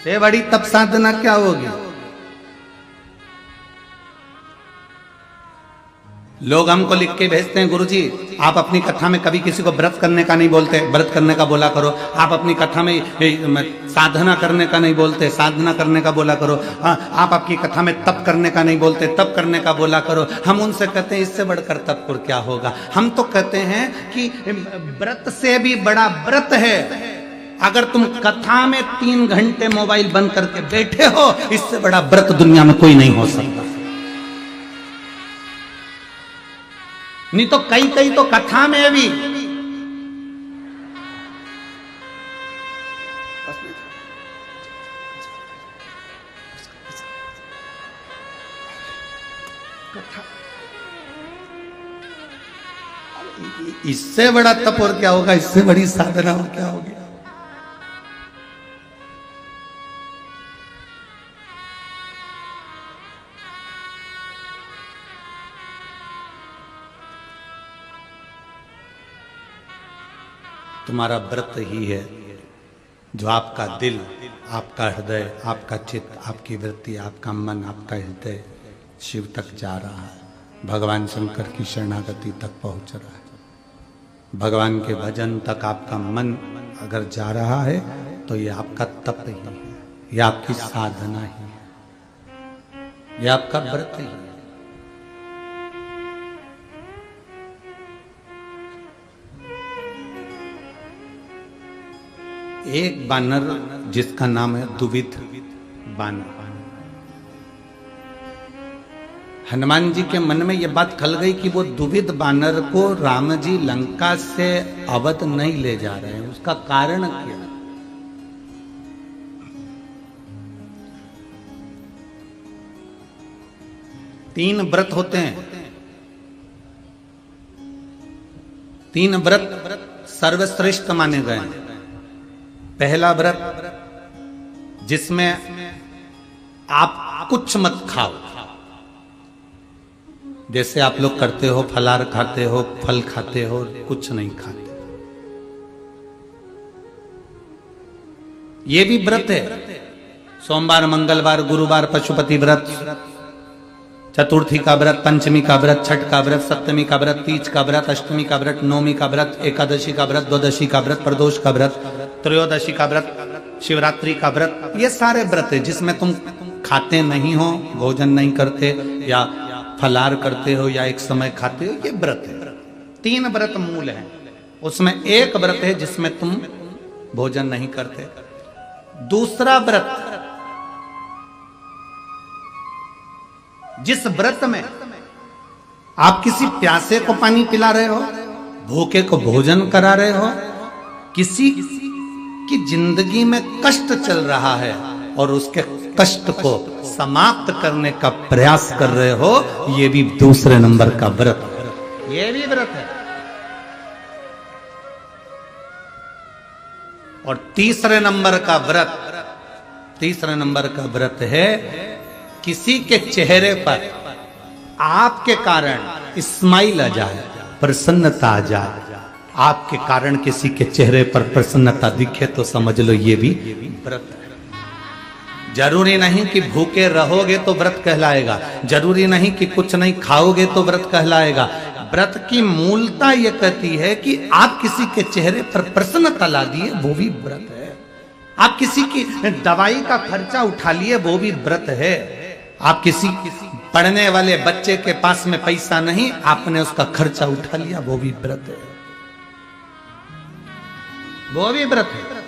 से बड़ी तप साधना क्या होगी। लोग हमको लिख के भेजते हैं, गुरुजी आप अपनी कथा में कभी किसी को व्रत करने का नहीं बोलते, व्रत करने का बोला करो। आप अपनी कथा में साधना करने का नहीं बोलते, साधना करने का बोला करो। आप आपकी कथा में तप करने का नहीं बोलते, तप करने का बोला करो। हम उनसे कहते हैं इससे बढ़कर तप और क्या होगा। हम तो कहते हैं कि व्रत से भी बड़ा व्रत है अगर तुम कथा में 3 घंटे मोबाइल बंद करके बैठे हो, इससे बड़ा व्रत दुनिया में कोई नहीं हो सकता। नहीं तो कई तो कथा में भी इससे बड़ा तप और क्या होगा, इससे बड़ी साधना और क्या होगी। तुम्हारा व्रत ही है जो आपका दिल, आपका हृदय, आपका चित्त, आपकी वृत्ति, आपका मन, आपका हृदय शिव तक जा रहा है, भगवान शंकर की शरणागति तक पहुंच रहा है। भगवान के भजन तक आपका मन अगर जा रहा है तो ये आपका तप ही है, ये आपकी साधना ही है, ये आपका व्रत ही है। एक बानर जिसका नाम है दुविध बानर, हनुमान जी के मन में यह बात खल गई कि वो दुविध बानर को राम जी लंका से अवध नहीं ले जा रहे हैं, उसका कारण क्या। तीन व्रत होते हैं, 3 व्रत सर्वश्रेष्ठ माने गए हैं। पहला व्रत जिसमें आप कुछ मत खाओ, जैसे आप लोग करते हो, फलाहार खाते हो, फल खाते हो, कुछ नहीं खाते। ये भी व्रत है। सोमवार, मंगलवार, गुरुवार पशुपति व्रत, चतुर्थी का व्रत, पंचमी का व्रत, छठ का व्रत, सप्तमी का व्रत, तीज का व्रत, अष्टमी का व्रत, नवमी का व्रत, एकादशी का व्रत, द्वादशी का व्रत, प्रदोष का व्रत, त्रयोदशी का व्रत, शिवरात्रि का व्रत। ये सारे व्रत है जिसमें तुम खाते नहीं हो, भोजन नहीं करते, या फलाहार करते हो, या एक समय खाते हो, ये व्रत है। 3 व्रत मूल हैं, उसमें एक व्रत है जिसमें तुम भोजन नहीं करते। दूसरा व्रत, जिस व्रत में आप किसी प्यासे को पानी पिला रहे हो, भूखे को भोजन करा रहे हो, किसी की जिंदगी में कष्ट चल रहा है और उसके कष्ट को समाप्त करने का प्रयास कर रहे हो, ये भी दूसरे नंबर का व्रत है। ये भी व्रत है। और तीसरे नंबर का व्रत है किसी के चेहरे पर आपके कारण स्माइल आ जाए, प्रसन्नता आ जाए। आपके कारण किसी के चेहरे पर प्रसन्नता दिखे तो समझ लो ये भी व्रत है। जरूरी नहीं कि भूखे रहोगे तो व्रत कहलाएगा, जरूरी नहीं कि कुछ नहीं खाओगे तो व्रत कहलाएगा। व्रत की मूलता यह कहती है कि आप किसी के चेहरे पर प्रसन्नता ला दिए, वो भी व्रत है। आप किसी की दवाई का खर्चा उठा लिए, वो भी व्रत है। आप किसी पढ़ने वाले बच्चे के पास में पैसा नहीं, आपने उसका खर्चा उठा लिया, वो भी व्रत है, वो भी व्रत है।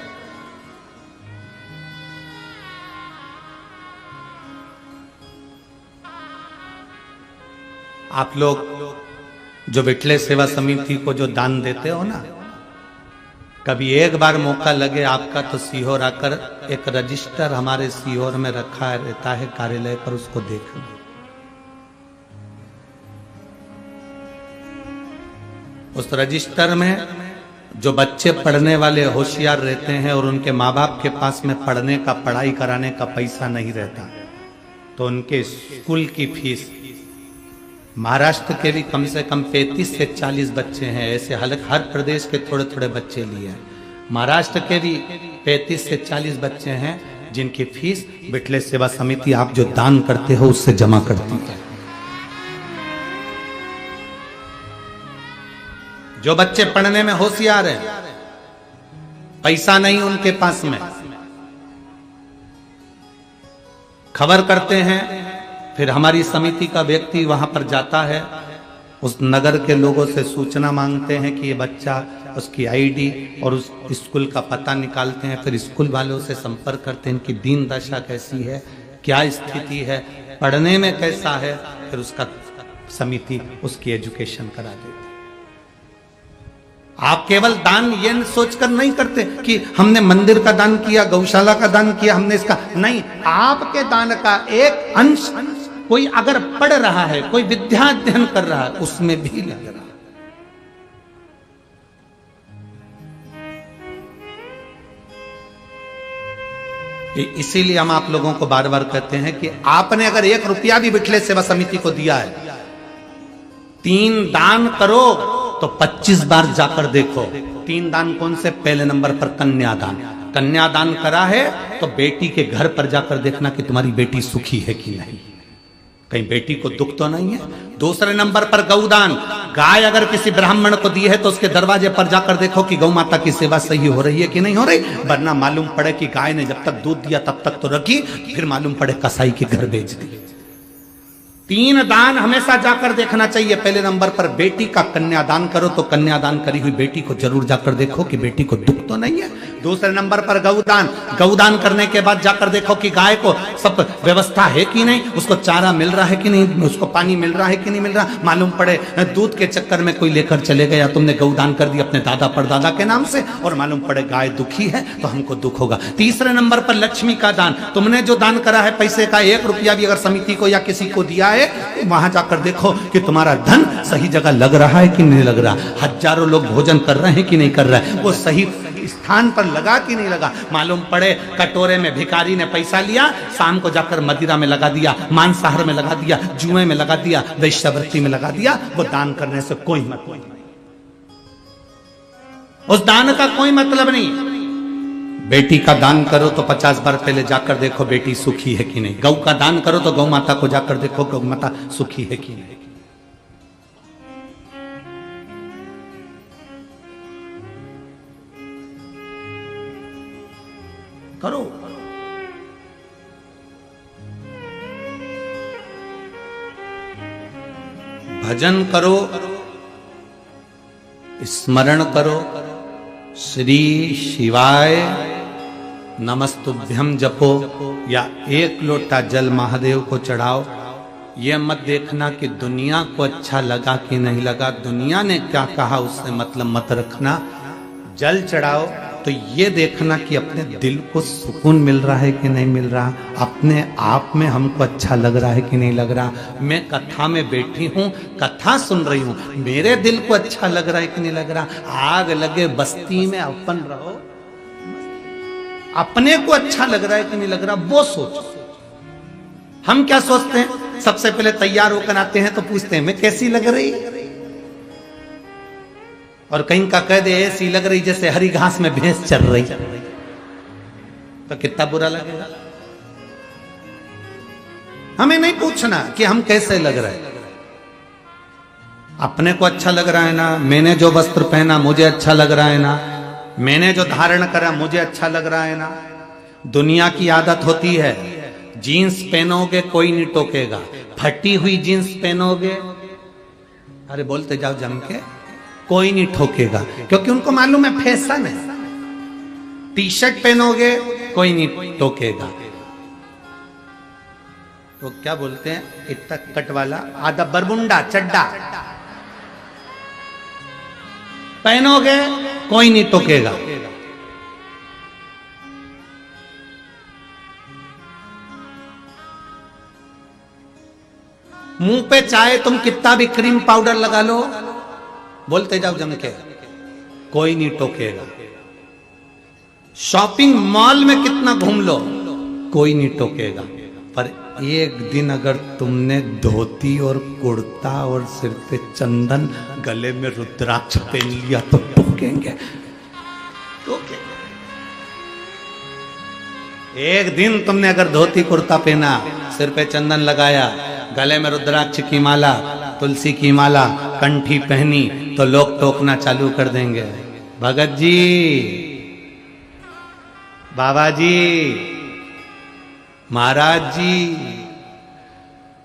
आप लोग जो विठले सेवा समिति को जो दान देते हो ना, कभी एक बार मौका लगे आपका तो सीहोर आकर, एक रजिस्टर हमारे सीहोर में रखा रहता है कार्यालय पर, उसको देखना। उस रजिस्टर में जो बच्चे पढ़ने वाले होशियार रहते हैं और उनके माँ बाप के पास में पढ़ने का, पढ़ाई कराने का पैसा नहीं रहता, तो उनके स्कूल की फीस, महाराष्ट्र के भी कम से कम 35 से 40 बच्चे हैं, ऐसे हर प्रदेश के थोड़े थोड़े बच्चे लिए हैं। महाराष्ट्र के भी 35 से 40 बच्चे हैं जिनकी फीस विठले सेवा समिति आप जो दान करते हो उससे जमा करती है। जो बच्चे पढ़ने में होशियार हैं, पैसा नहीं उनके पास में, खबर करते हैं, फिर हमारी समिति का व्यक्ति वहां पर जाता है, उस नगर के लोगों से सूचना मांगते हैं कि ये बच्चा, उसकी आईडी और उस स्कूल का पता निकालते हैं, फिर स्कूल वालों से संपर्क करते हैं, इनकी दीन दशा कैसी है, क्या स्थिति है, पढ़ने में कैसा है, फिर उसका समिति उसकी एजुकेशन करा देती है। आप केवल दान ये सोचकर नहीं करते कि हमने मंदिर का दान किया, गौशाला का दान किया, हमने इसका नहीं, आपके दान का एक अंश कोई अगर पढ़ रहा है, कोई विद्या अध्ययन कर रहा है, उसमें भी लग रहा है। इसीलिए हम आप लोगों को बार बार कहते हैं कि आपने अगर 1 रुपया भी विठले सेवा समिति को दिया है, 3 दान करो तो 25 बार जाकर देखो। 3 दान कौन से? पहले नंबर पर कन्यादान। कन्यादान करा है तो बेटी के घर पर जाकर देखना कि तुम्हारी बेटी सुखी है कि नहीं, कहीं बेटी को दुख तो नहीं है। दूसरे नंबर पर गौदान, गाय अगर किसी ब्राह्मण को दी है तो उसके दरवाजे पर जाकर देखो कि गौ माता की सेवा सही हो रही है कि नहीं हो रही, वरना मालूम पड़े कि गाय ने जब तक दूध दिया तब तक तो रखी, फिर मालूम पड़े कसाई के घर बेच दी। 3 दान हमेशा जाकर देखना चाहिए। पहले नंबर पर बेटी का कन्यादान करो तो कन्यादान करी हुई बेटी को जरूर जाकर देखो कि बेटी को दुख तो नहीं है। दूसरे नंबर पर गौदान, गौदान करने के बाद जाकर देखो कि गाय को सब व्यवस्था है कि नहीं, उसको चारा मिल रहा है कि नहीं, उसको पानी मिल रहा है कि नहीं मिल रहा। मालूम पड़े दूध के चक्कर में कोई लेकर चले गया, तुमने गौदान कर दिया अपने दादा परदादा के नाम से, और मालूम पड़े गाय दुखी है तो हमको दुख होगा। तीसरे नंबर पर लक्ष्मी का दान, तुमने जो दान करा है पैसे का 1 रुपया भी अगर समिति को या किसी को दिया है, वहां जाकर देखो कि तुम्हारा धन सही जगह लग रहा है कि नहीं लग रहा। हजारों लोग भोजन कर रहे हैं कि नहीं कर रहे हैं, वो सही स्थान पर लगा कि नहीं लगा। मालूम पड़े कटोरे में भिखारी ने पैसा लिया, शाम को जाकर मदिरा में लगा दिया, मांसाहार में लगा दिया, जुए में लगा दिया, वैश्यावृत्ति में लगा दिया, वो दान करने से कोई मतलब नहीं, उस दान का कोई मतलब नहीं। बेटी का दान करो तो 50 बार पहले जाकर देखो बेटी सुखी है कि नहीं। गौ का दान करो तो गौ माता को जाकर देखो गौ माता सुखी है कि नहीं। करो। भजन करो, स्मरण करो, श्री शिवाय नमस्तुभ्यम जपो, या एक लोटा जल महादेव को चढ़ाओ। यह मत देखना कि दुनिया को अच्छा लगा कि नहीं लगा, दुनिया ने क्या कहा उससे मतलब मत रखना। जल चढ़ाओ तो ये देखना कि अपने दिल को सुकून मिल रहा है कि नहीं मिल रहा, अपने आप में हमको अच्छा लग रहा है कि नहीं लग रहा। मैं कथा में बैठी हूँ, कथा सुन रही हूँ, मेरे दिल को अच्छा लग रहा है कि नहीं लग रहा। आग लगे बस्ती में अपन रहो, अपने को अच्छा लग रहा है कि नहीं लग रहा वो सोचो। हम क्या सोचते हैं, सबसे पहले तैयार होकर आते हैं तो पूछते हैं मैं कैसी लग रही, और कहीं का कह दे ऐसी लग रही जैसे हरी घास में भैंस चल रही, तो कितना बुरा लगेगा। हमें नहीं पूछना कि हम कैसे लग रहे हैं, अपने को अच्छा लग रहा है ना। मैंने जो वस्त्र पहना मुझे अच्छा लग रहा है ना, मैंने जो धारण करा मुझे अच्छा लग रहा है ना। दुनिया की आदत होती है, जीन्स पहनोगे कोई नहीं टोकेगा, फटी हुई जीन्स पहनोगे, अरे बोलते जाओ जम के, कोई नहीं ठोकेगा, क्योंकि उनको मालूम है फैशन है। टी शर्ट पहनोगे कोई नहीं टोकेगा। वो क्या बोलते हैं, इतना कट वाला आधा बरमुंडा चड्डा पहनोगे कोई नहीं टोकेगा। मुंह पे चाहे तुम कितना भी क्रीम पाउडर लगा लो, बोलते जाओ जम के, कोई नहीं टोकेगा। शॉपिंग मॉल में कितना घूम लो, कोई नहीं टोकेगा। पर एक दिन अगर तुमने धोती और कुर्ता और सिर पे चंदन, गले में रुद्राक्ष पहन लिया तो टोकेंगे, टोकेंगे। एक दिन तुमने अगर धोती कुर्ता पहना, सिर पे चंदन लगाया, गले में रुद्राक्ष की माला, तुलसी की माला, कंठी पहनी, तो लोग टोकना चालू कर देंगे, भगत जी, बाबा जी, महाराज जी।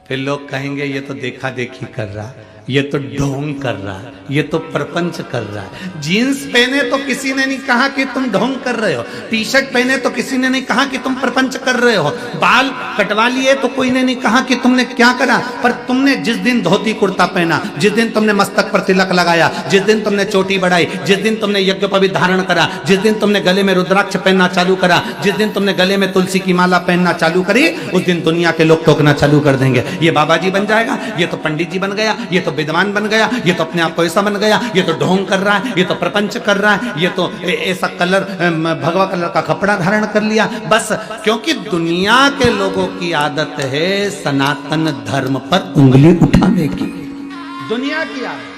फिर लोग कहेंगे ये तो देखा देखी कर रहा, ये तो ढोंग कर रहा, ये तो प्रपंच कर रहा है। जीन्स पहने तो किसी ने नहीं कहा कि तुम ढोंग कर रहे हो, टी शर्ट पहने तो किसी ने नहीं कहा कि तुम प्रपंच कर रहे हो, बाल कटवा लिए तो कोई ने नहीं कहा कि तुमने क्या करा। पर तुमने जिस दिन धोती कुर्ता पहना, जिस दिन तुमने मस्तक पर तिलक लगाया, जिस दिन तुमने चोटी बढ़ाई, जिस दिन तुमने यज्ञोपवीत धारण करा, जिस दिन तुमने गले में रुद्राक्ष पहनना चालू करा, जिस दिन तुमने गले में तुलसी की माला पहनना चालू करी, उस दिन दुनिया के लोग टोकना चालू कर देंगे, ये बाबा जी बन जाएगा, ये तो पंडित जी बन गया, ये तो विद्वान बन गया, ये तो अपने आप को ऐसा बन गया, ये तो ढोंग कर रहा है, ये तो प्रपंच कर रहा है, ये तो ऐसा कलर भगवा कलर का कपड़ा धारण कर लिया। बस क्योंकि दुनिया के लोगों की आदत है सनातन धर्म पर उंगली उठाने की, दुनिया की आदत।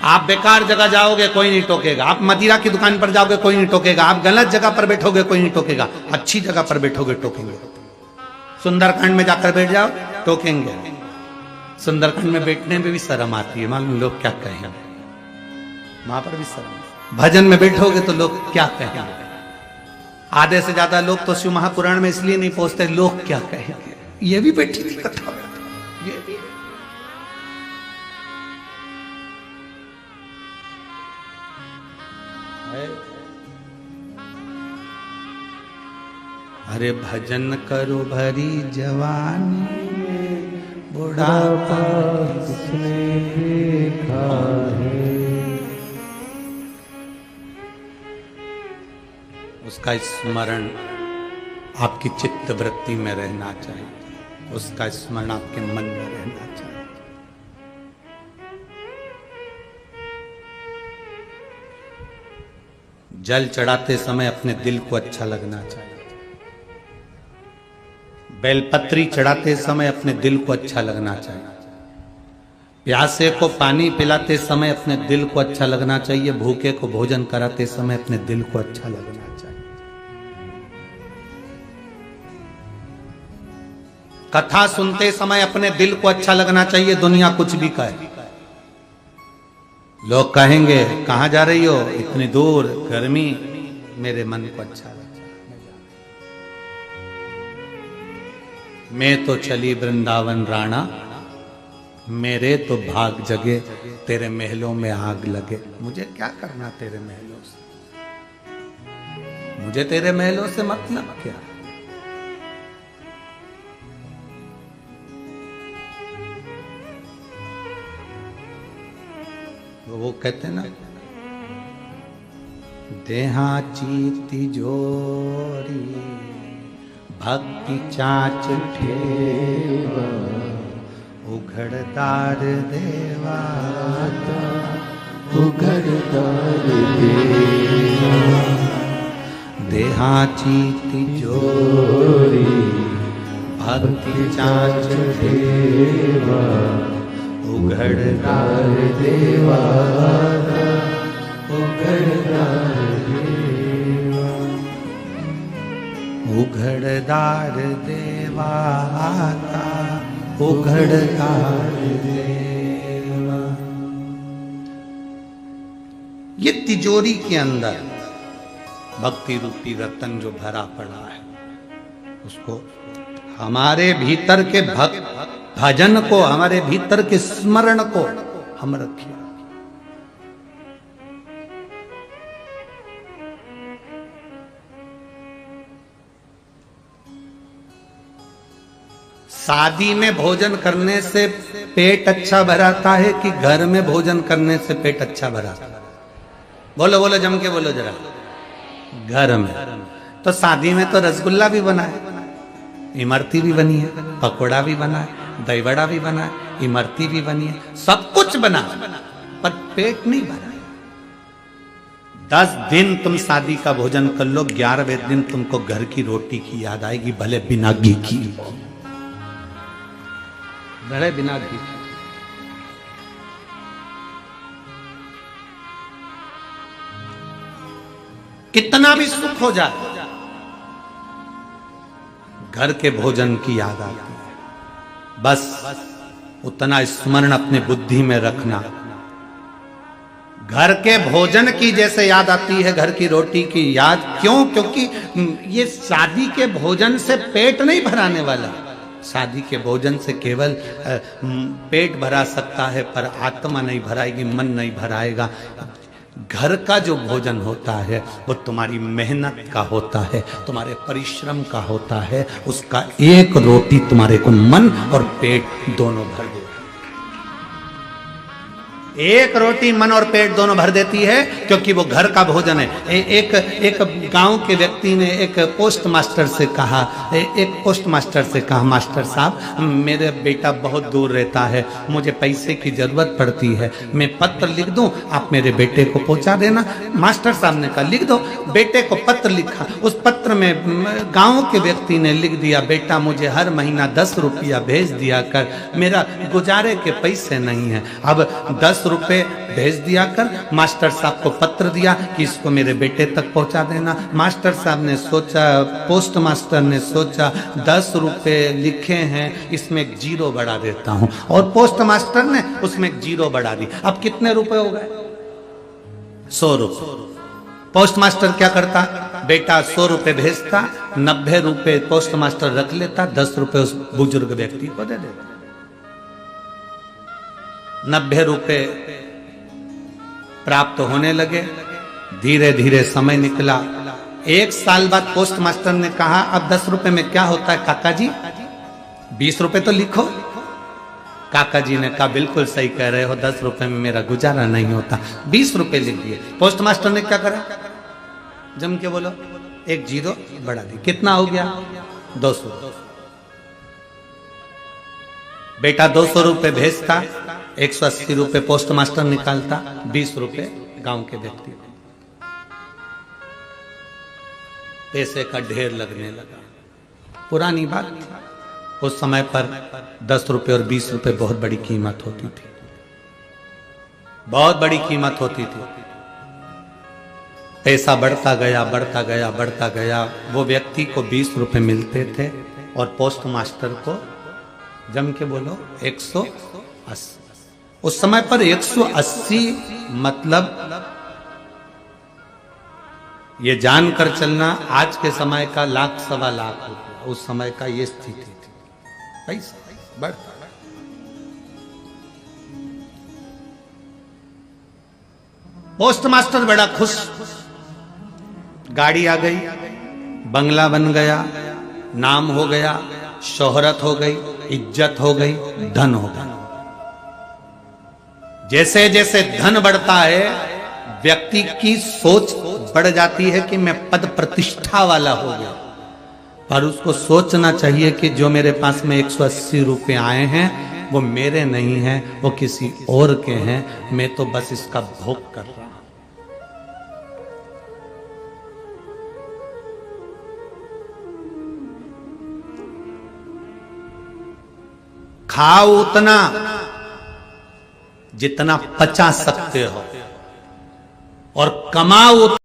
आप बेकार जगह जाओगे कोई नहीं टोकेगा, आप मदिरा की दुकान पर जाओगे कोई नहीं टोकेगा, आप गलत जगह पर बैठोगे कोई नहीं टोकेगा, अच्छी जगह पर बैठोगे टोकेंगे। सुंदरकांड में जाकर बैठ जाओ टोकेंगे। सुंदरकांड में बैठने में भी शर्म आती है, मालूम लोग क्या कहेंगे, वहां पर भी शर्म। भजन में बैठोगे तो लोग क्या कहेंगे, आधे से ज्यादा लोग तो शिव महापुराण में इसलिए नहीं पहुंचते, लोग क्या कहेंगे। ये भी बैठी थी कथा, ये भी। अरे भजन करो भरी जवानी, बुढ़ापा किसने देखा है। उसका स्मरण आपकी चित्त वृत्ति में रहना चाहिए, उसका स्मरण आपके मन में रहना चाहिए। जल चढ़ाते समय अपने दिल को अच्छा लगना चाहिए, बेलपत्री चढ़ाते समय अपने दिल को अच्छा लगना चाहिए, प्यासे को पानी पिलाते समय अपने दिल को अच्छा लगना चाहिए, भूखे को भोजन कराते समय अपने दिल को अच्छा लगना चाहिए। कथा सुनते समय अपने दिल को अच्छा लगना चाहिए, दुनिया कुछ भी कहे। लोग कहेंगे कहां जा रही हो, इतनी दूर, गर्मी, मेरे मन को अच्छा लगा। मैं तो चली वृंदावन राणा, मेरे तो भाग जगे, तेरे महलों में आग लगे। मुझे क्या करना तेरे महलों से, मुझे तेरे महलों से मतलब क्या। वो कहते ना, देहाची तिजोरी भक्ति चाच ठेवा, उघड़दार देवा, उघड़दार देवा, देहाची तिजोरी भक्ति चाच देवा, उघड़दार देवा, उघड़दार देवा, उघड़दार देवा, उघड़दार देवा। ये तिजोरी के अंदर भक्ति रूपी रतन जो भरा पड़ा है, उसको हमारे भीतर के भजन को, हमारे भीतर के स्मरण को हम रखिए। शादी में भोजन करने से पेट अच्छा भराता है कि घर में भोजन करने से पेट अच्छा भराता है? बोलो बोलो, जम के बोलो जरा। घर में। तो शादी में तो रसगुल्ला भी बना है, इमरती भी बनी है, पकोड़ा भी बना है, दही बड़ा भी बना है, इमरती भी बनी है, सब कुछ बना, पर पेट नहीं भरा। 10 दिन तुम शादी का भोजन कर लो, 11वें दिन तुमको घर की रोटी की याद आएगी, भले बिना घी की, भले बिना घी की। कितना भी सुख हो जाए, घर के भोजन की याद आती है। बस उतना स्मरण अपने बुद्धि में रखना। घर के भोजन की जैसे याद आती है घर की रोटी की याद, क्यों? क्योंकि ये शादी के भोजन से पेट नहीं भराने वाला। शादी के भोजन से केवल पेट भरा सकता है, पर आत्मा नहीं भराएगी, मन नहीं भराएगा। घर का जो भोजन होता है वो तुम्हारी मेहनत का होता है, तुम्हारे परिश्रम का होता है। उसका एक रोटी तुम्हारे को मन और पेट दोनों भर देती है। एक रोटी मन और पेट दोनों भर देती है, क्योंकि वो घर का भोजन है। एक गांव के व्यक्ति ने एक पोस्ट मास्टर से कहा, मास्टर साहब, मेरे बेटा बहुत दूर रहता है, मुझे पैसे की जरूरत पड़ती है, मैं पत्र लिख दूं, आप मेरे बेटे को पहुंचा देना। मास्टर साहब ने कहा लिख दो। बेटे को पत्र लिखा, उस पत्र में गांव के व्यक्ति ने लिख दिया, बेटा मुझे हर महीना 10 रुपया भेज दिया कर, मेरा गुजारे के पैसे नहीं है। अब 10 रुपए भेज दिया कर। मास्टर साहब को पत्र दिया कि इसको मेरे बेटे तक पहुंचा देना। मास्टर साहब ने सोचा, पोस्ट मास्टर ने सोचा 10 रुपए लिखे हैं, इसमें एक 0 बढ़ा देता हूं, और पोस्ट मास्टर ने उसमें एक 0 बढ़ा दी। अब कितने रुपए हो गए? 100 रुपए। पोस्ट मास्टर क्या करता? बेटा 100 रुपए भेजता, 90 रुपए पोस्ट मास्टर रख लेता, 10 रुपए उस बुजुर्ग व्यक्ति को दे देता। 90 रुपए प्राप्त होने लगे। धीरे धीरे समय निकला। 1 साल बाद पोस्ट मास्टर ने कहा, अब 10 रुपए में क्या होता है काका जी, 20 रुपए तो लिखो। काका जी ने कहा बिल्कुल सही कह रहे हो, 10 रुपए में मेरा गुजारा नहीं होता, 20 रुपए लिख दिए। पोस्ट मास्टर ने क्या करा? जम के बोलो, एक 0 बढ़ा दी। कितना हो गया? 200। बेटा 200 रुपए भेजता, 180 रुपए पोस्ट मास्टर निकालता, 20 रुपए गांव के व्यक्ति को। पैसे का ढेर लगने लगा। पुरानी बात, उस समय पर 10 रुपए और 20 रुपए बहुत बड़ी कीमत होती थी। बहुत बड़ी कीमत होती थी। पैसा बढ़ता गया बढ़ता गया बढ़ता गया। वो व्यक्ति को 20 रुपए मिलते थे और पोस्ट मास्टर को जम के बोलो 180। उस समय पर 180 मतलब ये जानकर चलना आज के समय का 1 लाख सवा लाख रुपया, उस समय का ये स्थिति थी। पैसा बढ़ता। पोस्ट मास्टर बड़ा खुश, गाड़ी आ गई, बंगला बन गया, नाम हो गया, शोहरत हो गई, इज्जत हो गई, धन हो गया। जैसे जैसे धन बढ़ता है व्यक्ति की सोच बढ़ जाती है कि मैं पद प्रतिष्ठा वाला हो गया। पर उसको सोचना चाहिए कि जो मेरे पास में 180 रुपए आए हैं वो मेरे नहीं हैं, वो किसी और के हैं, मैं तो बस इसका भोग कर रहा हूं। खाओ उतना जितना पचा सकते हो और कमाओ